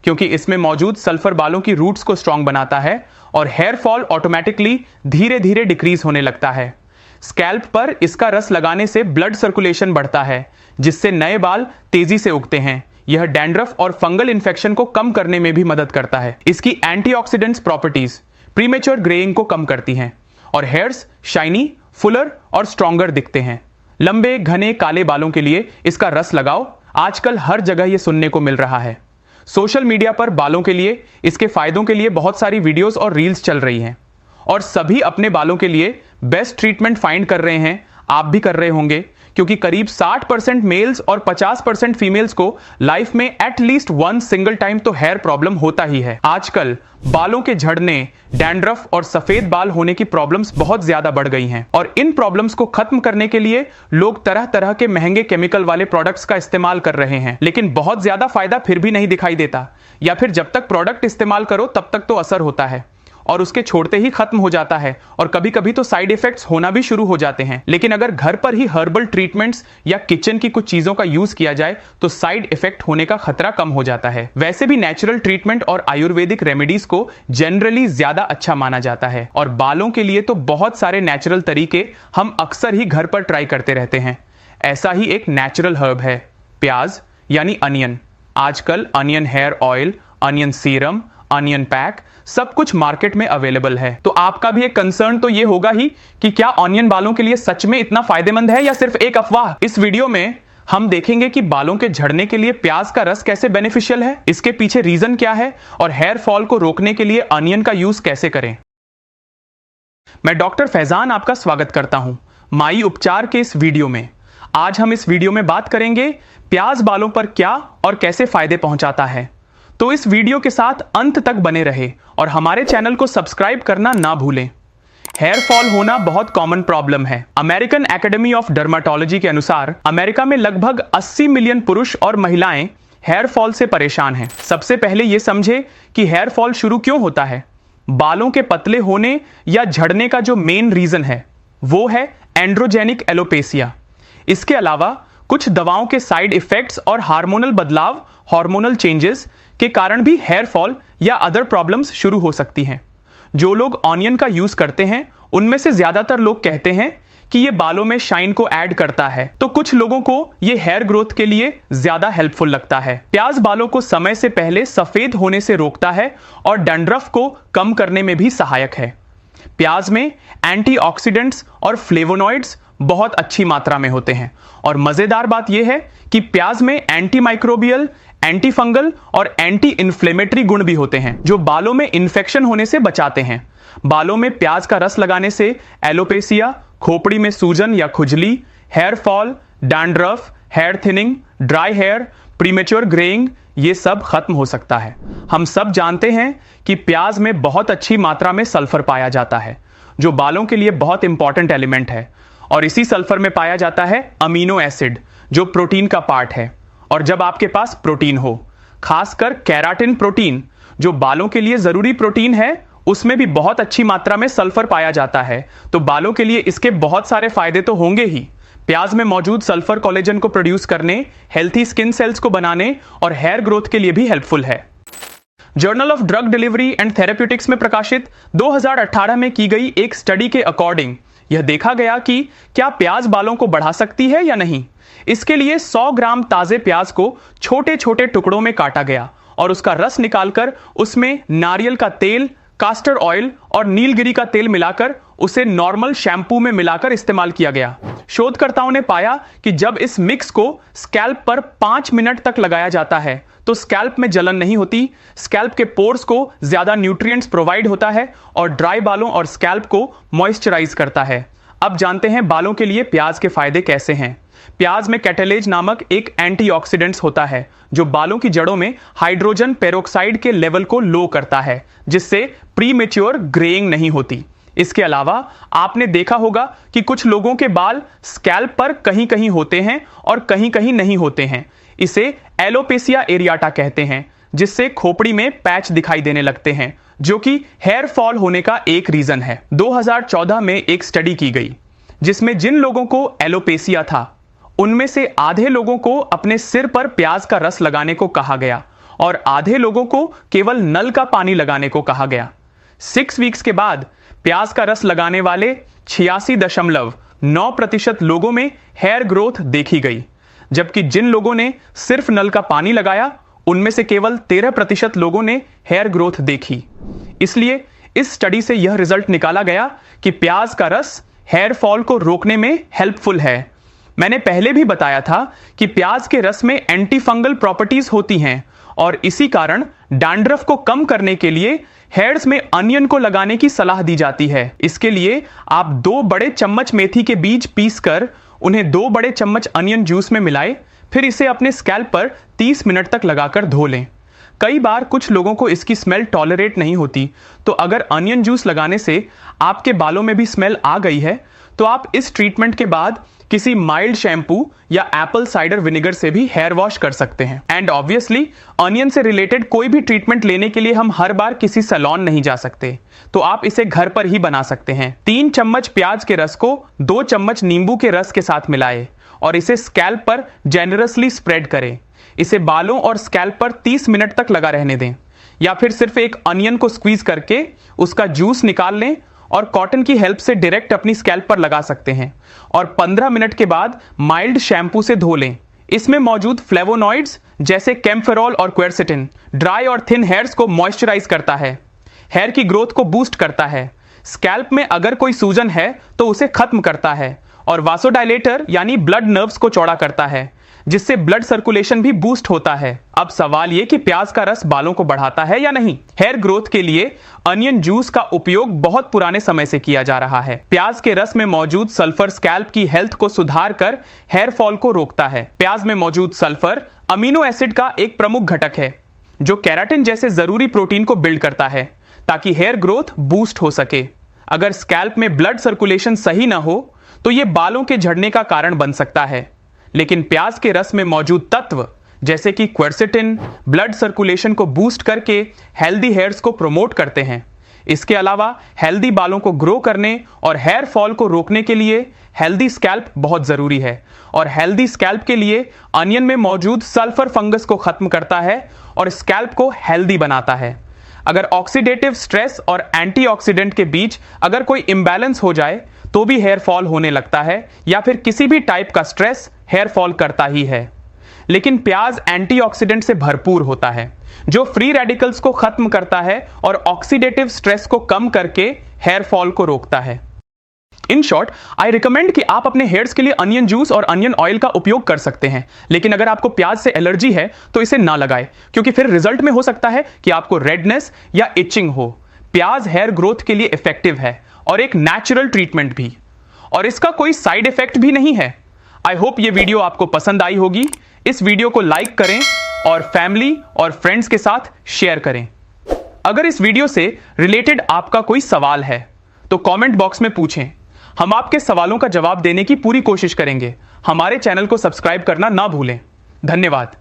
क्योंकि इसमें मौजूद सल्फर बालों की रूट्स को स्ट्रांग बनाता है और हेयर फॉल ऑटोमेटिकली धीरे धीरे डिक्रीज होने लगता है। स्कैल्प पर इसका रस लगाने से ब्लड सर्कुलेशन बढ़ता है, जिससे नए बाल तेजी से उगते हैं। यह डैंड्रफ और फंगल इन्फेक्शन को कम करने में भी मदद करता है। इसकी एंटीऑक्सीडेंट्स प्रॉपर्टीज प्रीमेच्योर ग्रेइंग को कम करती हैं और हेयर्स शाइनी, फुलर और स्ट्रॉन्गर दिखते हैं। लंबे घने काले बालों के लिए इसका रस लगाओ। आजकल हर जगह यह सुनने को मिल रहा है। सोशल मीडिया पर बालों के लिए इसके फायदों के लिए बहुत सारी वीडियोस और रील्स चल रही हैं और सभी अपने बालों के लिए बेस्ट ट्रीटमेंट फाइंड कर रहे हैं। आप भी कर रहे होंगे, क्योंकि करीब 60% मेल्स और 50% फीमेल्स को लाइफ में एटलीस्ट वन सिंगल टाइम तो हेयर प्रॉब्लम होता ही है। आजकल बालों के झड़ने, डैंड्रफ और सफेद बाल होने की प्रॉब्लम्स बहुत ज्यादा बढ़ गई हैं और इन प्रॉब्लम्स को खत्म करने के लिए लोग तरह तरह के महंगे केमिकल वाले प्रोडक्ट्स का इस्तेमाल कर रहे हैं, लेकिन बहुत ज्यादा फायदा फिर भी नहीं दिखाई देता, या फिर जब तक प्रोडक्ट इस्तेमाल करो तब तक तो असर होता है और उसके छोड़ते ही खत्म हो जाता है और कभी कभी तो साइड इफेक्ट्स होना भी शुरू हो जाते हैं। लेकिन अगर घर पर ही हर्बल ट्रीटमेंट्स या किचन की कुछ चीजों का यूज किया जाए तो साइड इफेक्ट होने का खतरा कम हो जाता है। वैसे भी नेचुरल ट्रीटमेंट और आयुर्वेदिक रेमेडीज को जनरली ज्यादा अच्छा माना जाता है और बालों के लिए तो बहुत सारे नेचुरल तरीके हम अक्सर ही घर पर ट्राई करते रहते हैं। ऐसा ही एक नेचुरल हर्ब है प्याज यानी अनियन। आजकल onion hair oil, onion serum, onion pack सब कुछ मार्केट में अवेलेबल है। तो आपका भी एक कंसर्न तो ये होगा ही कि क्या अनियन बालों के लिए सच में इतना फायदेमंद है या सिर्फ एक अफवाह। इस वीडियो में हम देखेंगे कि बालों के झड़ने के लिए प्याज का रस कैसे बेनिफिशियल है, इसके पीछे रीजन क्या है और हेयर फॉल को रोकने के लिए अनियन का यूज कैसे करें। मैं डॉक्टर फैजान आपका स्वागत करता हूं माई उपचार के इस वीडियो में। आज हम इस वीडियो में बात करेंगे प्याज बालों पर क्या और कैसे फायदे पहुंचाता है। तो इस वीडियो के साथ अंत तक बने रहे और हमारे चैनल को सब्सक्राइब करना ना भूलें। हेयर फॉल होना बहुत कॉमन प्रॉब्लम है। अमेरिकन एकेडमी ऑफ डर्माटोलॉजी के अनुसार अमेरिका में लगभग 80 मिलियन पुरुष और महिलाएं हेयर फॉल से परेशान हैं। सबसे पहले यह समझे कि हेयर फॉल शुरू क्यों होता है। बालों के पतले होने या झड़ने का जो मेन रीजन है वो है एंड्रोजेनिक एलोपेसिया। इसके अलावा कुछ दवाओं के साइड इफेक्ट्स और हार्मोनल बदलाव, हार्मोनल चेंजेस के कारण भी हेयर फॉल या अदर प्रॉब्लम्स शुरू हो सकती हैं। जो लोग ऑनियन का यूज करते हैं उनमें से ज्यादातर लोग कहते हैं कि ये बालों में शाइन को ऐड करता है, तो कुछ लोगों को ये हेयर ग्रोथ के लिए ज्यादा हेल्पफुल लगता है। प्याज बालों को समय से पहले सफेद होने से रोकता है और डैंड्रफ को कम करने में भी सहायक है। प्याज में एंटीऑक्सीडेंट्स और फ्लेवोनॉइड्स बहुत अच्छी मात्रा में होते हैं और मजेदार बात यह है कि प्याज में एंटी माइक्रोबियल, एंटी फंगल और एंटी इन्फ्लेमेटरी गुण भी होते हैं जो बालों में इन्फेक्शन होने से बचाते हैं। बालों में प्याज का रस लगाने से एलोपेसिया, खोपड़ी में सूजन या खुजली, hair fall, dandruff, hair thinning, dry hair, premature greying ये सब खत्म हो सकता है। हम सब जानते हैं कि प्याज में बहुत अच्छी मात्रा में सल्फर पाया जाता है जो बालों के लिए बहुत इंपॉर्टेंट एलिमेंट है और इसी सल्फर में पाया जाता है अमीनो एसिड जो प्रोटीन का पार्ट है। और जब आपके पास प्रोटीन हो, खासकर केराटिन प्रोटीन जो बालों के लिए जरूरी प्रोटीन है, उसमें भी बहुत अच्छी मात्रा में सल्फर पाया जाता है, तो बालों के लिए इसके बहुत सारे फायदे तो होंगे ही। प्याज में मौजूद सल्फर कोलेजन को प्रोड्यूस करने, हेल्थी स्किन सेल्स को बनाने और हेयर ग्रोथ के लिए भी हेल्पफुल है। Journal of drug delivery and therapeutics में प्रकाशित 2018 में की गई एक स्टडी के अकॉर्डिंग यह देखा गया कि क्या प्याज बालों को बढ़ा सकती है या नहीं। इसके लिए 100 ग्राम ताजे प्याज को छोटे छोटे टुकड़ों में काटा गया और उसका रस निकालकर उसमें नारियल का तेल, कास्टर ऑयल और नीलगिरी का तेल मिलाकर उसे नॉर्मल शैम्पू में मिलाकर इस्तेमाल किया गया। शोधकर्ताओं ने पाया कि जब इस मिक्स को स्कैल्प पर 5 मिनट तक लगाया जाता है तो स्कैल्प में जलन नहीं होती, स्कैल्प के पोर्स को ज्यादा न्यूट्रिएंट्स प्रोवाइड होता है और ड्राई बालों और स्कैल्प को मॉइस्चराइज करता है। अब जानते हैं बालों के लिए प्याज के फायदे कैसे हैं। प्याज में कैटेलेज नामक एक एंटीऑक्सीडेंट्स होता है जो बालों की जड़ों में हाइड्रोजन पेरोक्साइड के लेवल को लो करता है, जिससे प्रीमेच्योर ग्रेइंग नहीं होती। इसके अलावा आपने देखा होगा कि कुछ लोगों के बाल स्कैल्प पर कहीं कहीं होते हैं और कहीं कहीं नहीं होते हैं। इसे एलोपेसिया एरियाटा कहते हैं, जिससे खोपड़ी में पैच दिखाई देने लगते हैं, जो कि हेयर फॉल होने का एक रीजन है। 2014 में एक स्टडी की गई जिसमें जिन लोगों को एलोपेसिया था उनमें से आधे लोगों को अपने सिर पर प्याज का रस लगाने को कहा गया और आधे लोगों को केवल नल का पानी लगाने को कहा गया। 6 वीक्स के बाद प्याज का रस लगाने वाले 86.9% लोगों में हेयर ग्रोथ देखी गई, जबकि जिन लोगों ने सिर्फ नल का पानी लगाया उनमें से केवल 13% लोगों ने हेयर ग्रोथ देखी। इसलिए इस स्टडी से यह रिजल्ट निकाला गया कि प्याज का रस हेयर फॉल को रोकने में हेल्पफुल है। मैंने पहले भी बताया था कि प्याज के रस में एंटी फंगल प्रॉपर्टीज होती हैं और इसी कारण डैंड्रफ को कम करने के लिए हेयर्स में अनियन को लगाने की सलाह दी जाती है। इसके लिए आप 2 बड़े चम्मच मेथी के बीज पीसकर उन्हें 2 बड़े चम्मच अनियन जूस में मिलाएं, फिर इसे अपने स्कैल्प पर 30 मिनट तक लगाकर धो लें। कई बार कुछ लोगों को इसकी स्मेल टॉलरेट नहीं होती, तो अगर अनियन जूस लगाने से आपके बालों में भी स्मेल आ गई है तो आप इस ट्रीटमेंट के बाद किसी माइल्ड शैम्पू या एप्पल साइडर विनेगर से भी हेयर वॉश कर सकते हैं। एंड ऑब्वियसली अनियन से रिलेटेड कोई भी ट्रीटमेंट लेने के लिए हम हर बार किसी सैलून नहीं जा सकते, तो आप इसे घर पर ही बना सकते हैं। 3 चम्मच प्याज के रस को 2 चम्मच नींबू के रस के साथ मिलाएं और इसे स्कैल्प पर जेनरसली स्प्रेड करें। इसे बालों और स्कैल्प पर 30 मिनट तक लगा रहने दें, या फिर सिर्फ एक अनियन को स्क्वीज करके उसका जूस निकाल लें और कॉटन की हेल्प से डायरेक्ट अपनी स्कैल्प पर लगा सकते हैं और 15 मिनट के बाद माइल्ड शैम्पू से धो लें। इसमें मौजूद फ्लेवोनॉइड्स जैसे कैम्फेरॉल और क्वेरसेटिन ड्राई और थिन हेयर्स को मॉइस्चराइज करता है, हेयर की ग्रोथ को बूस्ट करता है, स्कैल्प में अगर कोई सूजन है तो उसे खत्म करता है और वासोडाइलेटर यानी ब्लड नर्व्स को चौड़ा करता है, जिससे ब्लड सर्कुलेशन भी बूस्ट होता है। अब सवाल ये कि प्याज का रस बालों को बढ़ाता है या नहीं। हेयर ग्रोथ के लिए अनियन जूस का उपयोग बहुत पुराने समय से किया जा रहा है। प्याज के रस में मौजूद सल्फर स्कैल्प की हेल्थ को सुधार कर हेयर फॉल को रोकता है। प्याज में मौजूद सल्फर अमीनो एसिड का एक प्रमुख घटक है जो केराटिन जैसे जरूरी प्रोटीन को बिल्ड करता है ताकि हेयर ग्रोथ बूस्ट हो सके। अगर स्कैल्प में ब्लड सर्कुलेशन सही ना हो तो यह बालों के झड़ने का कारण बन सकता है, लेकिन प्याज के रस में मौजूद तत्व जैसे कि क्वेरसेटिन ब्लड सर्कुलेशन को बूस्ट करके हेल्दी हेयर्स को प्रमोट करते हैं। इसके अलावा हेल्दी बालों को ग्रो करने और हेयर फॉल को रोकने के लिए हेल्दी स्कैल्प बहुत जरूरी है और हेल्दी स्कैल्प के लिए अनियन में मौजूद सल्फर फंगस को खत्म करता है और स्कैल्प को हेल्दी बनाता है। अगर ऑक्सीडेटिव स्ट्रेस और एंटीऑक्सीडेंट के बीच अगर कोई इंबैलेंस हो जाए तो भी हेयर फॉल होने लगता है, या फिर किसी भी टाइप का स्ट्रेस हेयर फॉल करता ही है। लेकिन प्याज एंटीऑक्सीडेंट से भरपूर होता है जो फ्री रेडिकल्स को खत्म करता है और ऑक्सीडेटिव स्ट्रेस को कम करके हेयर फॉल को रोकता है। इन शॉर्ट, आई रिकमेंड कि आप अपने हेयर्स के लिए अनियन जूस और अनियन ऑयल का उपयोग कर सकते हैं, लेकिन अगर आपको प्याज से एलर्जी है तो इसे ना लगाएं, क्योंकि फिर रिजल्ट में हो सकता है कि आपको रेडनेस या इचिंग हो। प्याज हेयर ग्रोथ के लिए इफेक्टिव है और एक नेचुरल ट्रीटमेंट भी, और इसका कोई साइड इफेक्ट भी नहीं है। आई होप ये वीडियो आपको पसंद आई होगी। इस वीडियो को लाइक करें और फैमिली और फ्रेंड्स के साथ शेयर करें। अगर इस वीडियो से रिलेटेड आपका कोई सवाल है तो कमेंट बॉक्स में पूछें, हम आपके सवालों का जवाब देने की पूरी कोशिश करेंगे। हमारे चैनल को सब्सक्राइब करना ना भूलें। धन्यवाद।